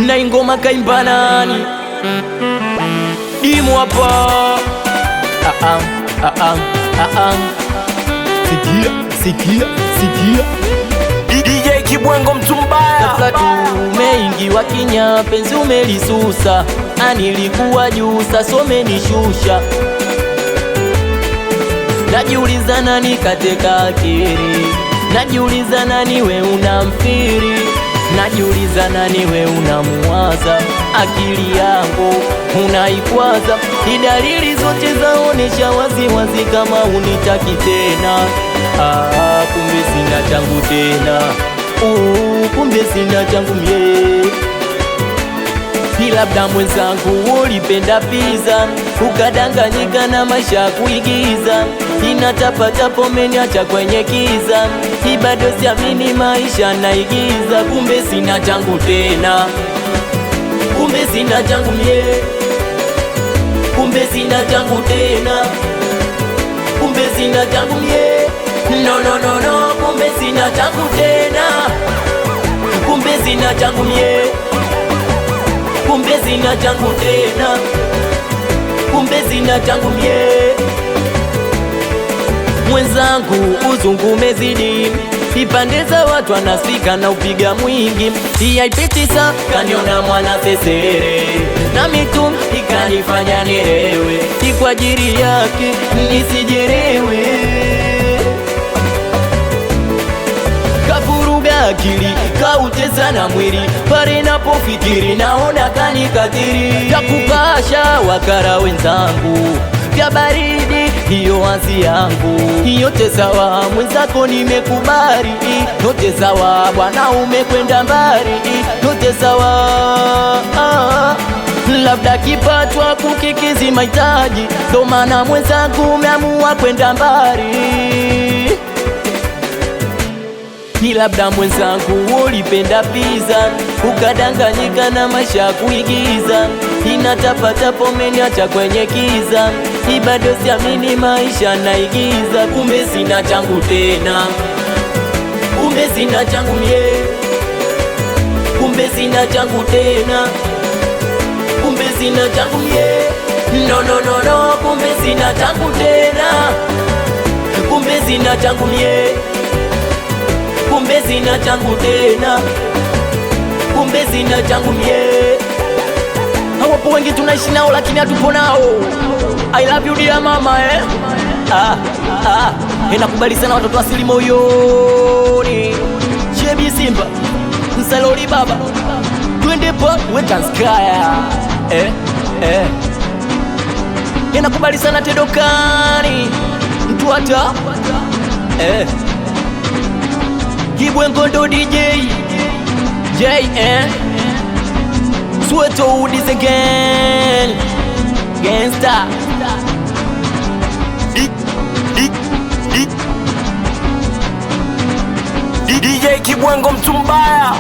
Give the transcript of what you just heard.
na ingoma kaimba nani? Dimu hapa. Sikia DJ Kibwengo mtu mbaya. Ghafla tumeingiwa kinya, penzi umelisusa, anilikuwa juu sasa umenishusha. Najiuliza nani kateka akili, najiuliza nani we unamfiri, najiuliza nani we unamuwaza, akili yangu unaikwaza. Ni dalili zote zaonesha wazi wazi kama unitaki tena. Kumbe sina changu tena, kumbe sina changu mie. Labda mwenzangu ulipenda pizza, ukadanganyika na maisha kuigiza. Inatapatapa umeniacha kwenye kiza, bado siamini maisha naigiza. Kumbe sina changu tena, kumbe sina changu mie. Kumbe sina changu tena, kumbe sina changu mie. No, kumbe sina changu tena, kumbe sina changu mie. Kumbe sina changu tena, kumbe sina changu mie. Mwenzangu uzungu umezidi, ipande za watu anasika na upiga mwingi. Haipitisa kaniona mwana sesere, na mitu ikanifanya nirewe, kwa ajili yake nisijerewe. Kafuruga akili, kautesa na mwili, pare napofikiri naona kanikatiri. Takupasha wakara wenzangu, vya baridi hiyo wazi yangu. Yote sawa mwenzako nimekubali, yote sawa bwana umekwenda mbali, yote sawa. Labda kipatwa kukikizi mahitaji, ndo maana mwenzangu umeamua kwenda mbali. Labda mwenzangu ulipenda pizza, ukadanganyika na maisha kuigiza. Inatapatapa umeniacha kwenye kiza, bado siamini maisha naigiza. Kumbe sina changu tena, kumbe sina changu mie. Kumbe sina changu tena, kumbe sina changu mie. No, kumbe sina changu tena, kumbe sina changu mie. Kumbe sina changu tena, kumbe sina changu mie. Hawapo wengi tunaishi nao lakini hatupo nao. I love you dear mama nakubali sana watoto asili moyoni. Chebi Simba Msaloli baba, twende pa wetanskaya. Nakubali sana Tedokani Mtuata Kibwengo ndo DJ JN Sweato Udis again Gangsta DJ Kibwengo mtu mbaya.